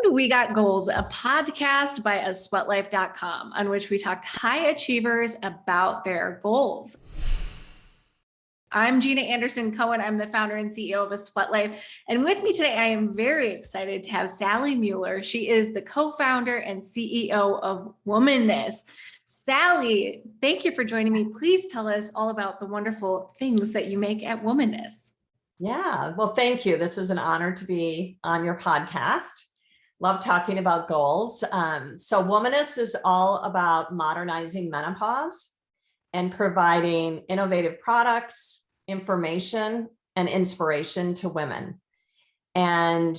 to We Got Goals, a podcast by aSweatLife.com, on which we talk to high achievers about their goals. I'm Gina Anderson Cohen. I'm the founder and CEO of aSweatLife. And with me today, I am very excited to have Sally Mueller. She is the co-founder and CEO of Womaness. Sally, thank you for joining me. Please tell us all about the wonderful things that you make at Womaness. Yeah, well, thank you. This is an honor to be on your podcast. Love talking about goals. So Womaness is all about modernizing menopause and providing innovative products, information, and inspiration to women. And,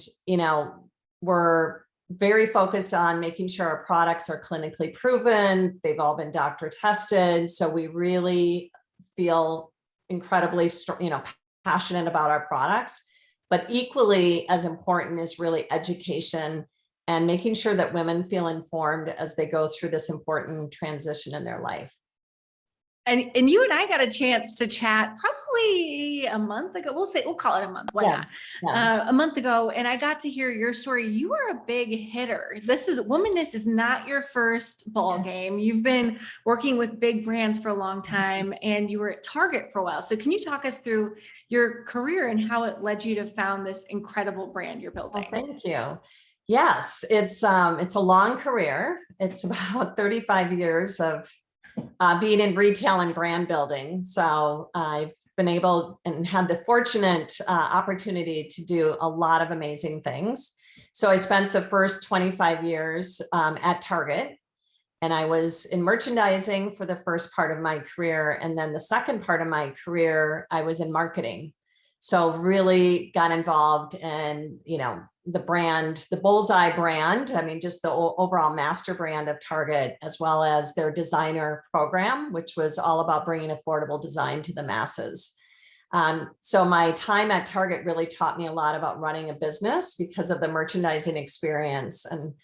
we're very focused on making sure our products are clinically proven. They've all been doctor tested. So we really feel incredibly, passionate about our products, but equally as important is really education and making sure that women feel informed as they go through this important transition in their life. And you and I got a chance to chat probably a month ago. We'll call it a month. Why not? Yeah. A month ago. And I got to hear your story. You are a big hitter. Womaness is not your first ball game. You've been working with big brands for a long time and you were at Target for a while. So can you talk us through your career and how it led you to found this incredible brand you're building? Well, thank you. Yes, it's a long career. It's about 35 years of being in retail and brand building. So I've been able and had the fortunate opportunity to do a lot of amazing things. So I spent the first 25 years at Target, and I was in merchandising for the first part of my career. And then the second part of my career, I was in marketing. So really got involved in, the brand, the Bullseye brand. I mean, just the overall master brand of Target, as well as their designer program, which was all about bringing affordable design to the masses. So my time at Target really taught me a lot about running a business because of the merchandising experience and,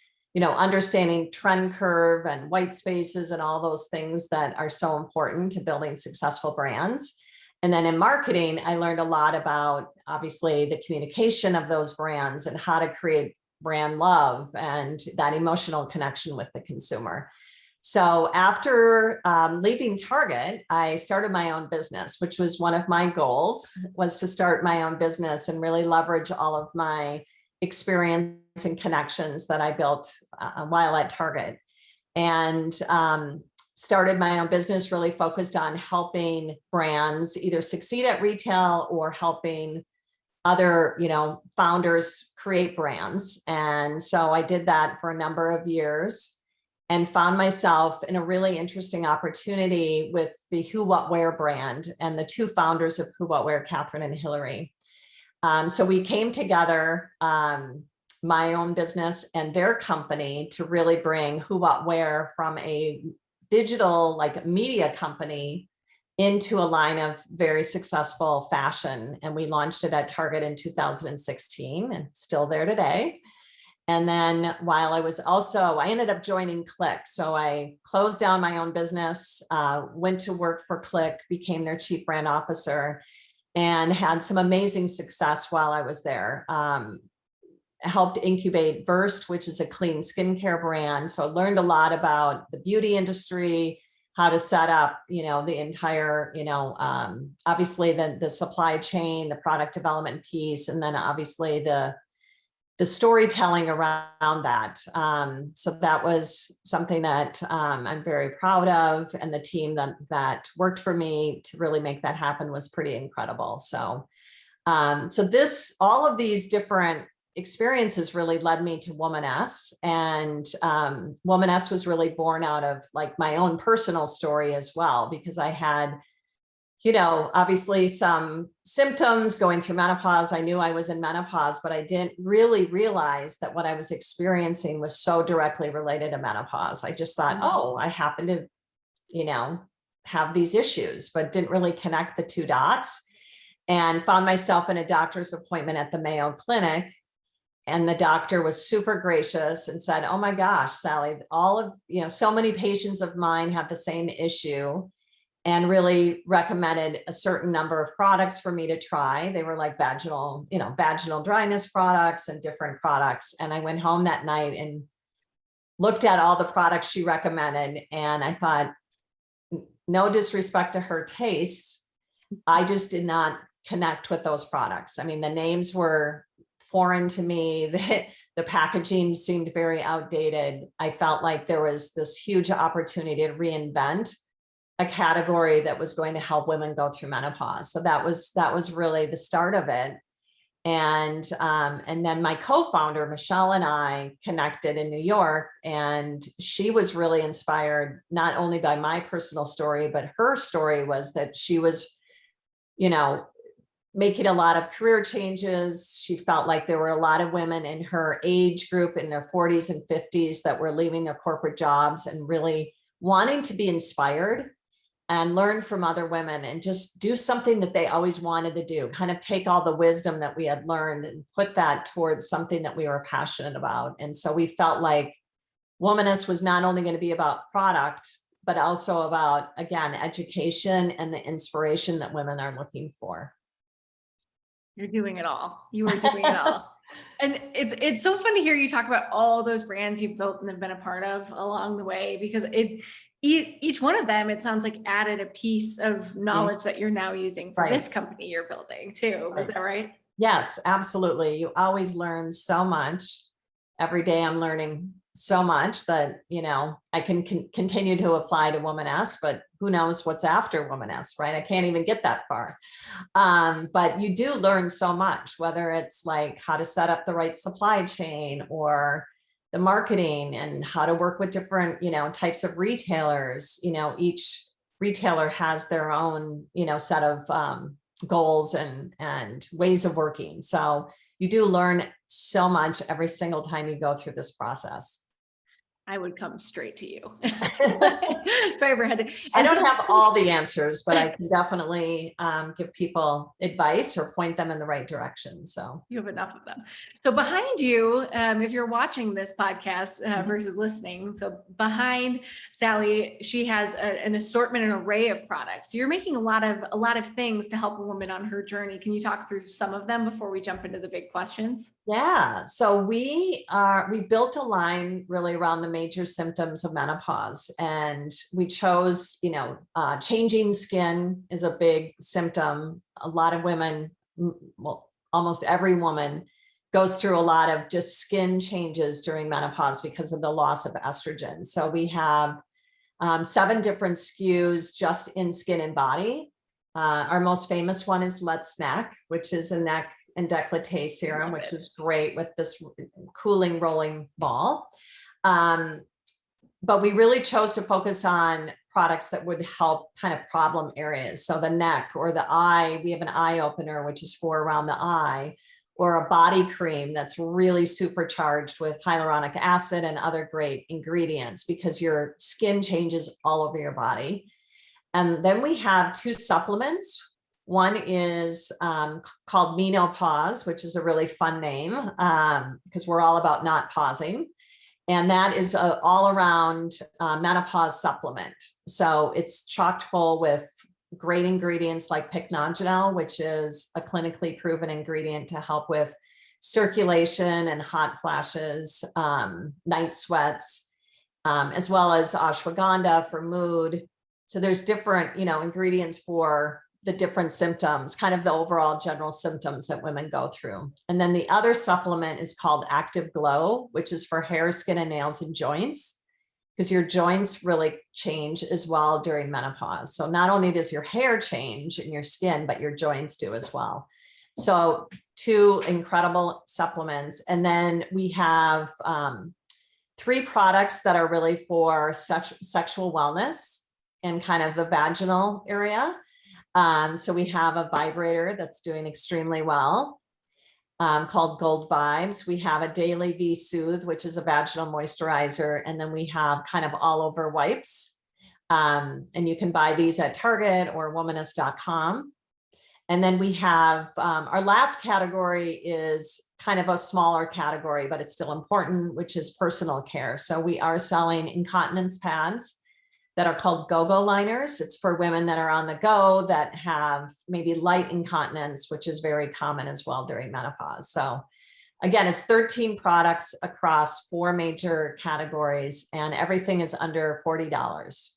understanding trend curve and white spaces and all those things that are so important to building successful brands. And then in marketing, I learned a lot about, obviously, the communication of those brands and how to create brand love and that emotional connection with the consumer. So after leaving Target, I started my own business, which was one of my goals, was to start my own business and really leverage all of my experience and connections that I built while at Target. And started my own business really focused on helping brands either succeed at retail or helping other, founders create brands. And so I did that for a number of years and found myself in a really interesting opportunity with the Who What Wear brand and the two founders of Who What Wear, Catherine and Hillary. So we came together, my own business and their company, to really bring Who What Wear from a digital media company into a line of very successful fashion. And we launched it at Target in 2016 and still there today. And then while I ended up joining Click. So I closed down my own business, went to work for Click, became their chief brand officer, and had some amazing success while I was there. Helped incubate Versed, which is a clean skincare brand. So I learned a lot about the beauty industry, how to set up, the entire, obviously the supply chain, the product development piece, and then obviously the storytelling around that. So that was something that I'm very proud of. And the team that worked for me to really make that happen was pretty incredible. So, all of these different experiences really led me to Womaness, and Womaness was really born out of my own personal story as well, because I had, obviously some symptoms going through menopause. I knew I was in menopause, but I didn't really realize that what I was experiencing was so directly related to menopause. I just thought, oh, I happen to, have these issues, but didn't really connect the two dots, and found myself in a doctor's appointment at the Mayo Clinic. And the doctor was super gracious and said, oh my gosh, Sally, so many patients of mine have the same issue. and really recommended a certain number of products for me to try. They were like vaginal dryness products and different products. And I went home that night and looked at all the products she recommended. And I thought, no disrespect to her taste, I just did not connect with those products. I mean, the names were foreign to me. The packaging seemed very outdated. I felt like there was this huge opportunity to reinvent a category that was going to help women go through menopause. So that was really the start of it. And then my co-founder, Michelle, and I connected in New York, and she was really inspired not only by my personal story, but her story was that she was, making a lot of career changes. She felt like there were a lot of women in her age group in their 40s and 50s that were leaving their corporate jobs and really wanting to be inspired and learn from other women and just do something that they always wanted to do, kind of take all the wisdom that we had learned and put that towards something that we were passionate about. And so we felt like Womaness was not only going to be about product, but also about, again, education and the inspiration that women are looking for. You're doing it all. You are doing it all. And it's so fun to hear you talk about all those brands you've built and have been a part of along the way, because each one of them, it sounds like, added a piece of knowledge that you're now using for this company you're building too. Is that right? Yes, absolutely. You always learn so much. Every day I'm learning so much that, I can continue to apply to Womaness, but who knows what's after Womaness, right? I can't even get that far. But you do learn so much, whether it's like how to set up the right supply chain or the marketing and how to work with different, types of retailers. Each retailer has their own, set of goals and ways of working. So you do learn so much every single time you go through this process. I would come straight to you if I ever had to. I don't have all the answers, but I can definitely give people advice or point them in the right direction. So you have enough of them. So behind you, if you're watching this podcast versus listening, so behind Sally, she has an assortment, an array of products. So you're making a lot of things to help a woman on her journey. Can you talk through some of them before we jump into the big questions? Yeah, so we built a line really around the major symptoms of menopause, and we chose, changing skin is a big symptom. A lot of women, well, almost every woman goes through a lot of just skin changes during menopause because of the loss of estrogen. So we have 7 different SKUs just in skin and body. Our most famous one is Let's Neck, which is a neck and décolleté serum, which is great with this cooling rolling ball. But we really chose to focus on products that would help kind of problem areas. So the neck or the eye, we have an eye opener, which is for around the eye, or a body cream that's really supercharged with hyaluronic acid and other great ingredients because your skin changes all over your body. And then we have 2 supplements. One is called Menopause, which is a really fun name because we're all about not pausing. And that is an all-around menopause supplement. So it's chocked full with great ingredients like pycnogenol, which is a clinically proven ingredient to help with circulation and hot flashes, night sweats, as well as ashwagandha for mood. So there's different, ingredients for the different symptoms, kind of the overall general symptoms that women go through. And then the other supplement is called Active Glow, which is for hair, skin, and nails and joints, because your joints really change as well during menopause. So not only does your hair change in your skin, but your joints do as well. So 2 incredible supplements. And then we have 3 products that are really for sexual wellness and kind of the vaginal area. So we have a vibrator that's doing extremely well called Gold Vibes. We have a Daily V Soothe, which is a vaginal moisturizer. And then we have kind of all over wipes. And you can buy these at Target or womaness.com. And then we have our last category is kind of a smaller category, but it's still important, which is personal care. So we are selling incontinence pads that are called go-go liners. It's for women that are on the go that have maybe light incontinence, which is very common as well during menopause. So again, it's 13 products across 4 major categories, and everything is under $40.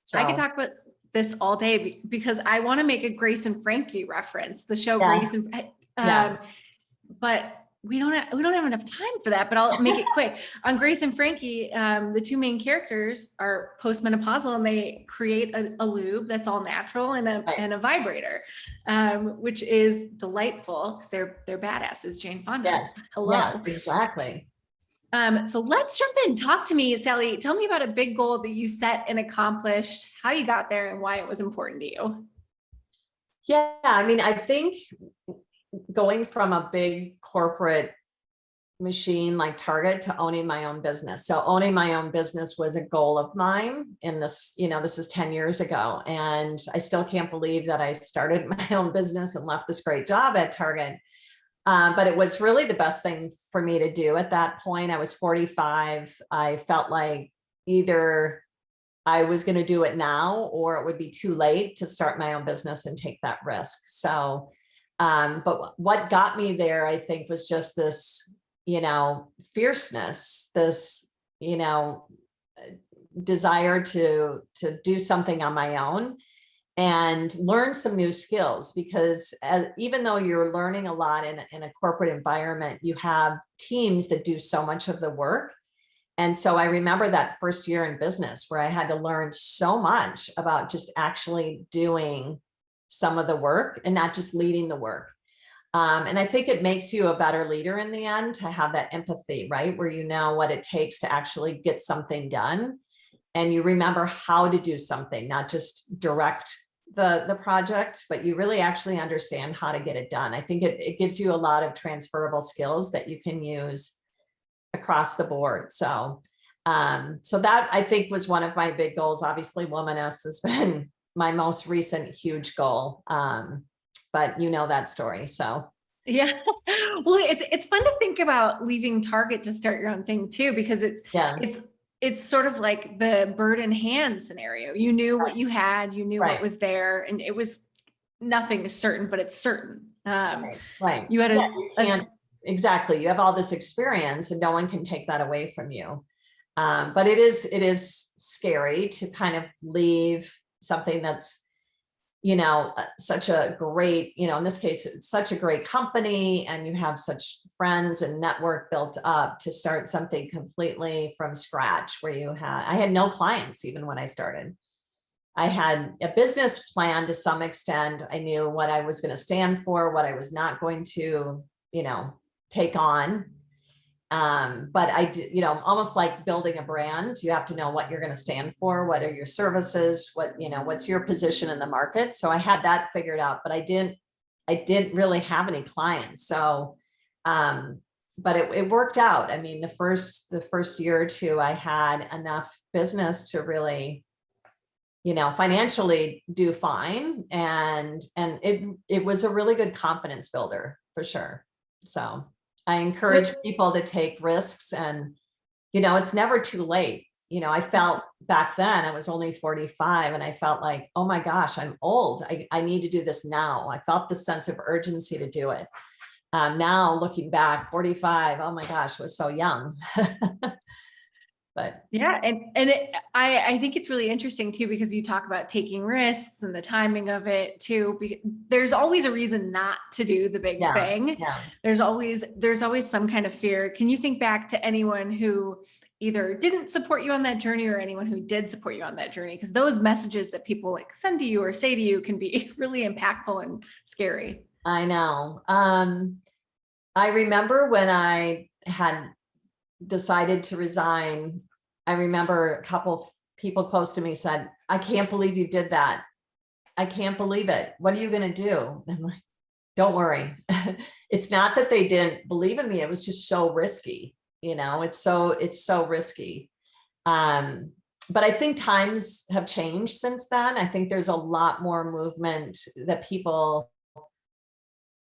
So I could talk about this all day because I want to make a Grace and Frankie reference, the show Yeah. Grace and Yeah. but we don't have enough time for that, but I'll make it quick. On Grace and Frankie, the 2 main characters are postmenopausal, and they create a lube that's all natural and a vibrator, which is delightful because they're badasses. Jane Fonda. Yes. Hello. Yes, exactly. So let's jump in. Talk to me, Sally. Tell me about a big goal that you set and accomplished, how you got there, and why it was important to you. Yeah, I mean, I think going from a big corporate machine like Target to owning my own business. So owning my own business was a goal of mine in this, this is 10 years ago. And I still can't believe that I started my own business and left this great job at Target. But it was really the best thing for me to do at that point. I was 45. I felt like either I was going to do it now or it would be too late to start my own business and take that risk. So, but what got me there, I think, was just this, fierceness, this, desire to do something on my own and learn some new skills, because even though you're learning a lot in a corporate environment, you have teams that do so much of the work. And so I remember that first year in business where I had to learn so much about just actually doing some of the work and not just leading the work. And I think it makes you a better leader in the end to have that empathy, right? Where you know what it takes to actually get something done. And you remember how to do something, not just direct the project, but you really actually understand how to get it done. I think it gives you a lot of transferable skills that you can use across the board. So, so that I think was one of my big goals. Obviously, Womaness has been my most recent huge goal. But that story. So yeah, well, it's fun to think about leaving Target to start your own thing too, because it's sort of like the bird in hand scenario. You knew what you had, you knew what was there, and it was nothing is certain, but it's certain. Right. You had exactly. You have all this experience and no one can take that away from you. But it is scary to kind of leave something that's, such a great, in this case, it's such a great company and you have such friends and network built up to start something completely from scratch where I had no clients even when I started. I had a business plan to some extent. I knew what I was going to stand for, what I was not going to, take on. But I did, almost like building a brand, you have to know what you're going to stand for. What are your services? What's your position in the market? So I had that figured out, but I didn't really have any clients. So, but it worked out. I mean, the first year or two, I had enough business to really, financially do fine. And it was a really good confidence builder for sure. So I encourage people to take risks and, it's never too late. I felt back then I was only 45 and I felt like, oh my gosh, I'm old. I need to do this now. I felt the sense of urgency to do it. Now looking back, 45, oh my gosh, was so young. But yeah. I think it's really interesting too, because you talk about taking risks and the timing of it too. There's always a reason not to do the big thing. Yeah. There's always some kind of fear. Can you think back to anyone who either didn't support you on that journey or anyone who did support you on that journey? Because those messages that people send to you or say to you can be really impactful and scary. I know. I remember when I had decided to resign, I remember a couple people close to me said, I can't believe you did that. I can't believe it. What are you going to do? And I'm like, don't worry. It's not that they didn't believe in me. It was just so risky. It's so risky. But I think times have changed since then. I think there's a lot more movement that people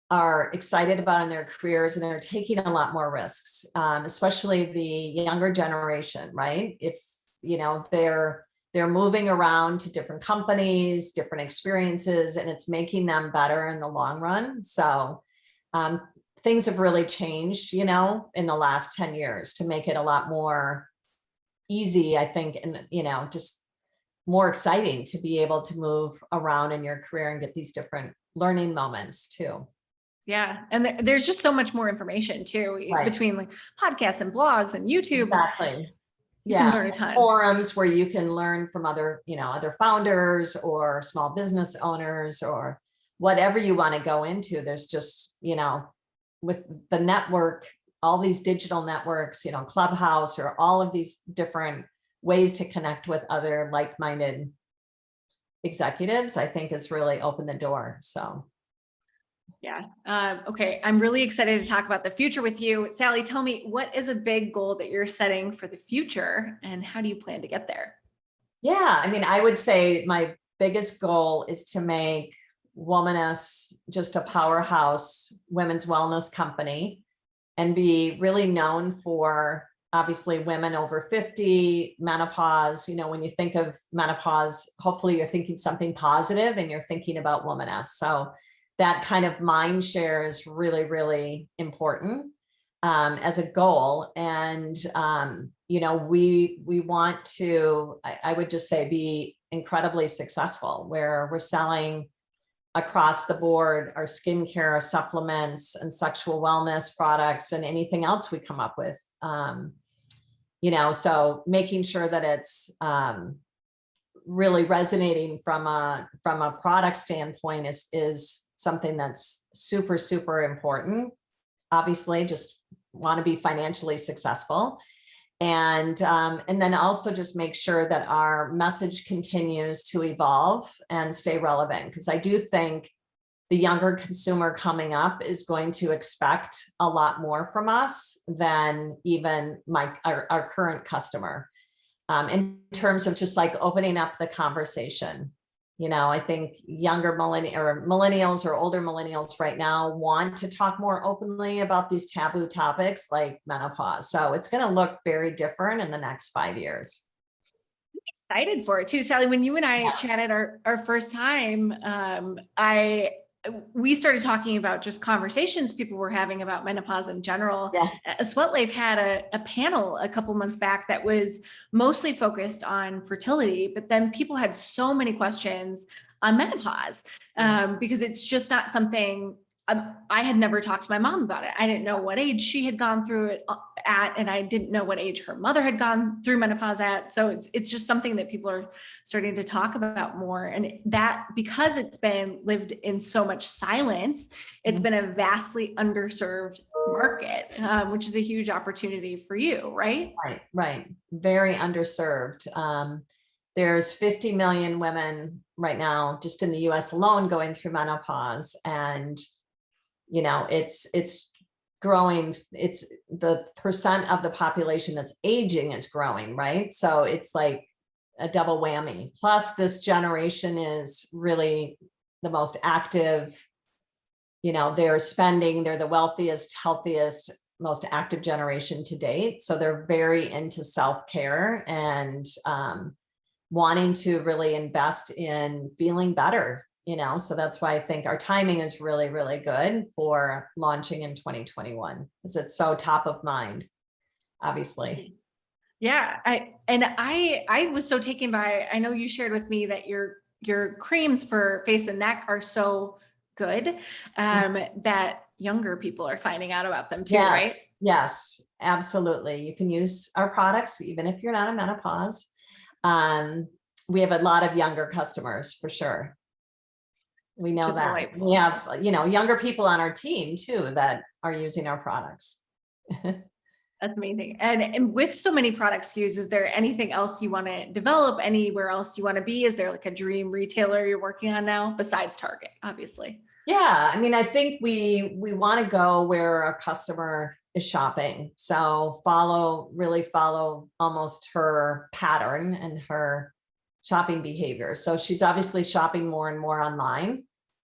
are excited about in their careers, and they're taking a lot more risks, especially the younger generation, right? It's, they're they're moving around to different companies, different experiences, and it's making them better in the long run. So things have really changed, in the last 10 years to make it a lot more easy, I think, and, just more exciting to be able to move around in your career and get these different learning moments too. Yeah. And there's just so much more information too, Right. between like podcasts and blogs and YouTube. Exactly. You can learn a ton. Forums where you can learn from other, other founders or small business owners or whatever you want to go into. There's just, with the network, all these digital networks, Clubhouse or all of these different ways to connect with other like-minded executives, I think has really opened the door. So. Yeah. Okay. I'm really excited to talk about the future with you. Sally, tell me, what is a big goal that you're setting for the future and how do you plan to get there? Yeah. I mean, I would say my biggest goal is to make Womaness just a powerhouse women's wellness company and be really known for obviously women over 50, menopause. When you think of menopause, hopefully you're thinking something positive and you're thinking about Womaness. So that kind of mind share is really, really important as a goal. And, we want to, I would just say, be incredibly successful where we're selling across the board our skincare, supplements, and sexual wellness products and anything else we come up with. So making sure that it's really resonating from a product standpoint is something that's super, super important. Obviously, just want to be financially successful. And then also just make sure that our message continues to evolve and stay relevant. Because I do think the younger consumer coming up is going to expect a lot more from us than even our current customer. In terms of just like opening up the conversation. I think younger millennials or older millennials right now want to talk more openly about these taboo topics like menopause. So it's going to look very different in the next 5 years. I'm excited for it too. Sally, when you and I chatted our first time, we started talking about just conversations people were having about menopause in general. Yeah. aSweatLife had a panel a couple months back that was mostly focused on fertility, but then people had so many questions on menopause because it's just not something I had never talked to my mom about it. I didn't know what age she had gone through it at, and I didn't know what age her mother had gone through menopause at. So it's just something that people are starting to talk about more. And that, because it's been lived in so much silence, it's been a vastly underserved market, which is a huge opportunity for you, right? Right. Very underserved. There's 50 million women right now, just in the US alone, going through menopause. And it's growing. It's the percent of the population that's aging is growing, right? So it's like a double whammy. Plus this generation is really the most active, they're the wealthiest, healthiest, most active generation to date. So they're very into self-care and wanting to really invest in feeling better. So that's why I think our timing is really, really good for launching in 2021 because it's so top of mind, obviously. Yeah. I was so taken by, I know you shared with me that your creams for face and neck are so good that younger people are finding out about them too, right? Yes, absolutely. You can use our products even if you're not in menopause. We have a lot of younger customers for sure. We know that delightful. We have, younger people on our team too, that are using our products. That's amazing. And with so many product SKUs, is there anything else you want to develop? Anywhere else you want to be? Is there like a dream retailer you're working on now besides Target, obviously? Yeah. I mean, I think we want to go where our customer is shopping. So really follow almost her pattern and her shopping behavior. So she's obviously shopping more and more online.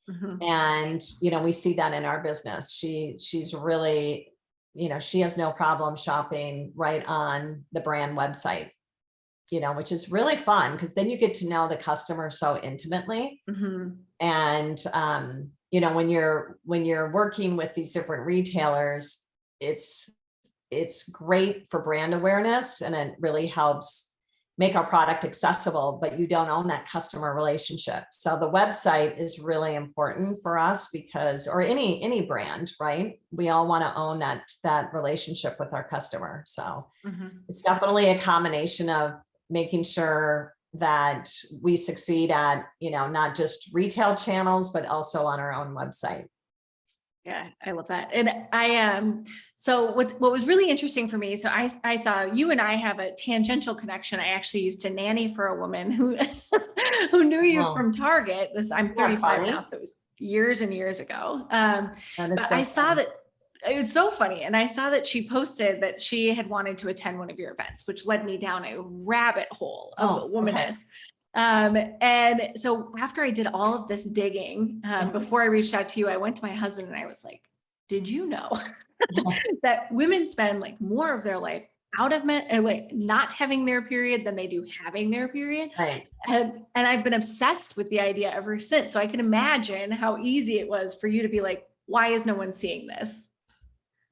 Mm-hmm. And, we see that in our business. She's really, she has no problem shopping right on the brand website. which is really fun because then you get to know the customer so intimately. And, when you're working with these different retailers, it's great for brand awareness, and it really helps make our product accessible, but you don't own that customer relationship. So the website is really important for us because, or any brand, right? We all want to own that relationship with our customer. So it's definitely a combination of making sure that we succeed at, not just retail channels, but also on our own website. Yeah, I love that. And so what was really interesting for me, so I saw you and I have a tangential connection. I actually used to nanny for a woman who who knew you from Target. I'm 35 now, so it was years and years ago. But I saw that it was so funny. And I saw that she posted that she had wanted to attend one of your events, which led me down a rabbit hole of Womaness. And so after I did all of this digging, before I reached out to you, I went to my husband and I was like, did you know that women spend like more of their life out of like not having their period than they do having their period? Right. And I've been obsessed with the idea ever since. So I can imagine how easy it was for you to be like, why is no one seeing this?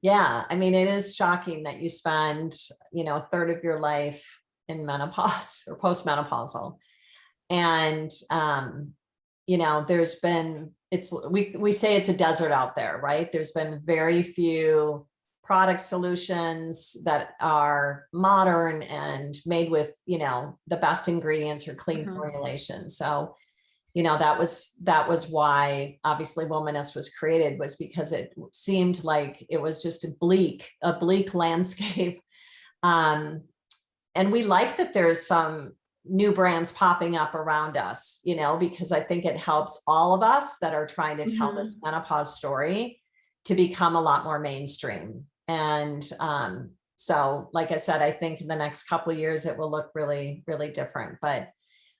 Yeah. I mean, it is shocking that you spend, a third of your life in menopause or postmenopausal. And, there's been, we say it's a desert out there, right? There's been very few product solutions that are modern and made with, the best ingredients or clean formulation. So, that was why obviously Womaness was created, was because it seemed like it was just a bleak landscape. And we like that there's some new brands popping up around us, because I think it helps all of us that are trying to tell this menopause story to become a lot more mainstream. And so, like I said, I think in the next couple of years, it will look really, really different. But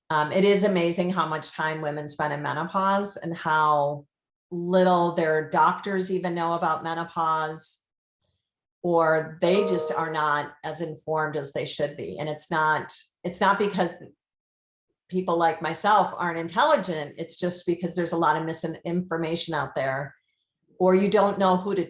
it is amazing how much time women spend in menopause and how little their doctors even know about menopause, or they just are not as informed as they should be. And it's not because people like myself aren't intelligent. It's just because there's a lot of misinformation out there, or you don't know who to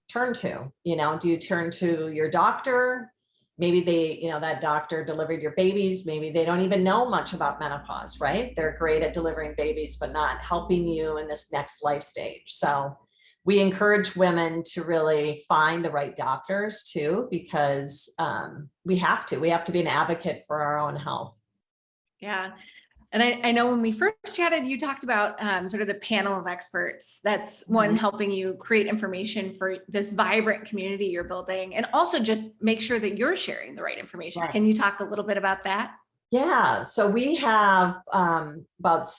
turn to. Do you turn to your doctor? Maybe that doctor delivered your babies. Maybe they don't even know much about menopause, right? They're great at delivering babies, but not helping you in this next life stage. So we encourage women to really find the right doctors too, because we have to be an advocate for our own health. Yeah. And I know when we first chatted, you talked about sort of the panel of experts. That's one helping you create information for this vibrant community you're building, and also just make sure that you're sharing the right information. Right. Can you talk a little bit about that? Yeah. So we have about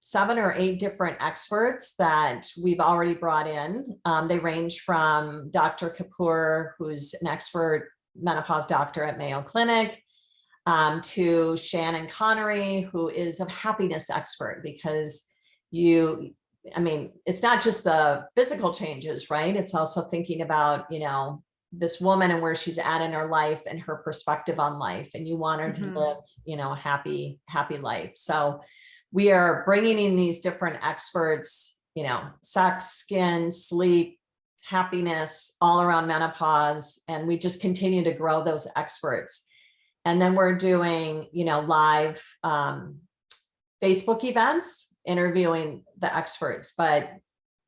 7 or 8 different experts that we've already brought in. They range from Dr. Kapoor, who's an expert menopause doctor at Mayo Clinic, to Shannon Connery, who is a happiness expert, because it's not just the physical changes, right? It's also thinking about, this woman and where she's at in her life and her perspective on life. And you want her to live, a happy life. So we are bringing in these different experts, sex, skin, sleep, happiness, all around menopause. And we just continue to grow those experts. And then we're doing, live Facebook events, interviewing the experts. But,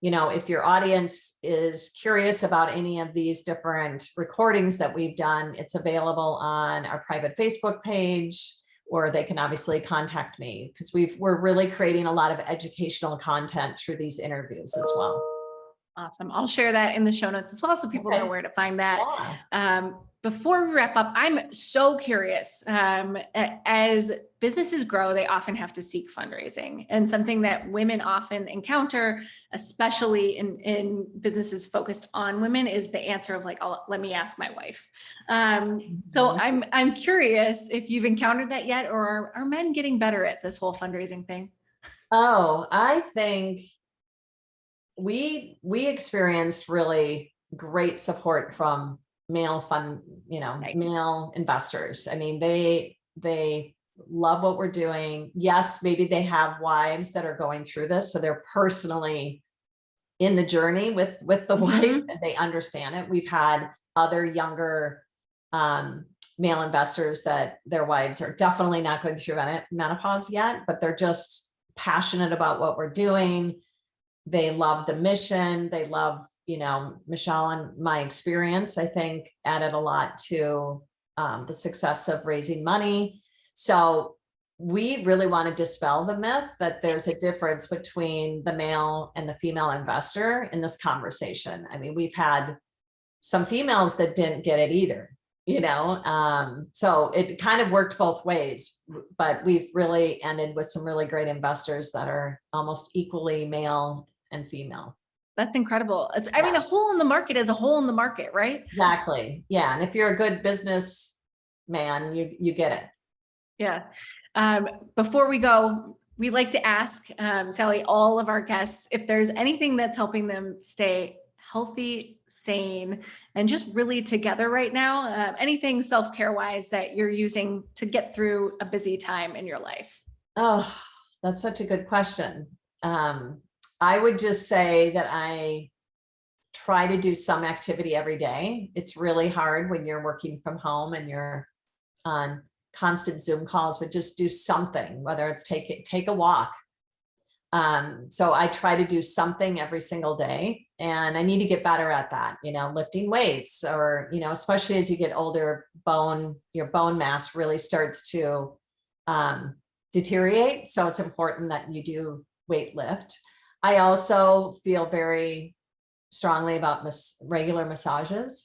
if your audience is curious about any of these different recordings that we've done, it's available on our private Facebook page, or they can obviously contact me, because we're really creating a lot of educational content through these interviews as well. Awesome. I'll share that in the show notes as well, so people know where to find that. Yeah. Before we wrap up, I'm so curious. As businesses grow, they often have to seek fundraising, and something that women often encounter, especially in businesses focused on women, is the answer of like, let me ask my wife. So I'm curious if you've encountered that yet, or are men getting better at this whole fundraising thing? Oh, I think we experienced really great support from male investors. I mean, they They love what we're doing. Yes, maybe they have wives that are going through this, so they're personally in the journey with the wife, and they understand it. We've had other younger male investors that their wives are definitely not going through menopause yet, but they're just passionate about what we're doing. They love the mission. They love, Michelle, and my experience, I think, added a lot to the success of raising money. So we really want to dispel the myth that there's a difference between the male and the female investor in this conversation. I mean, we've had some females that didn't get it either, so it kind of worked both ways, but we've really ended with some really great investors that are almost equally male and female. That's incredible. I mean, a hole in the market is a hole in the market, right? Exactly. Yeah. And if you're a good business man, you get it. Yeah. Before we go, we like to ask, Sally, all of our guests, if there's anything that's helping them stay healthy, sane, and just really together right now, anything self-care wise that you're using to get through a busy time in your life? Oh, that's such a good question. I would just say that I try to do some activity every day. It's really hard when you're working from home and you're on constant Zoom calls, but just do something, whether it's take a walk. So I try to do something every single day, and I need to get better at that, lifting weights, or, especially as you get older, your bone mass really starts to deteriorate. So it's important that you do weight lift. I also feel very strongly about regular massages.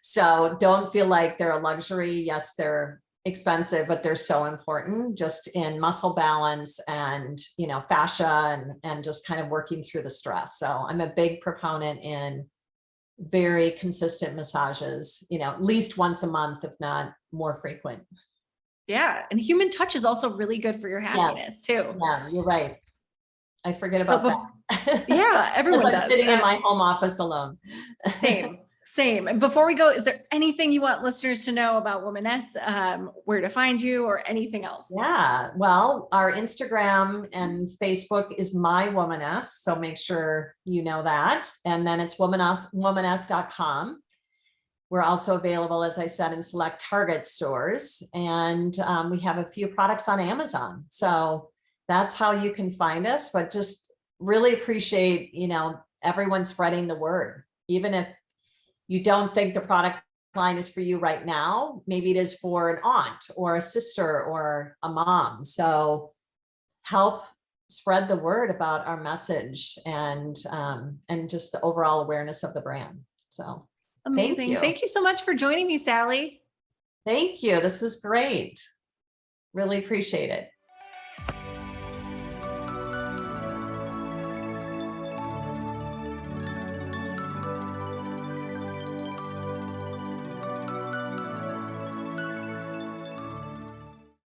So don't feel like they're a luxury. Yes, they're expensive, but they're so important just in muscle balance and, fascia and just kind of working through the stress. So I'm a big proponent in very consistent massages, at least once a month, if not more frequent. Yeah. And human touch is also really good for your happiness too. Yeah, you're right. I forget about that. Yeah, everyone does. I'm sitting in my home office alone. Same. And before we go, is there anything you want listeners to know about Womaness, where to find you, or anything else? Yeah, well, our Instagram and Facebook is My Womaness, so make sure you know that. And then it's womaness.com. We're also available, as I said, in select Target stores, and we have a few products on Amazon. So that's how you can find us. But just really appreciate, everyone spreading the word, even if you don't think the product line is for you right now. Maybe it is for an aunt or a sister or a mom. So help spread the word about our message and just the overall awareness of the brand. So amazing. Thank you so much for joining me, Sally. Thank you. This was great. Really appreciate it.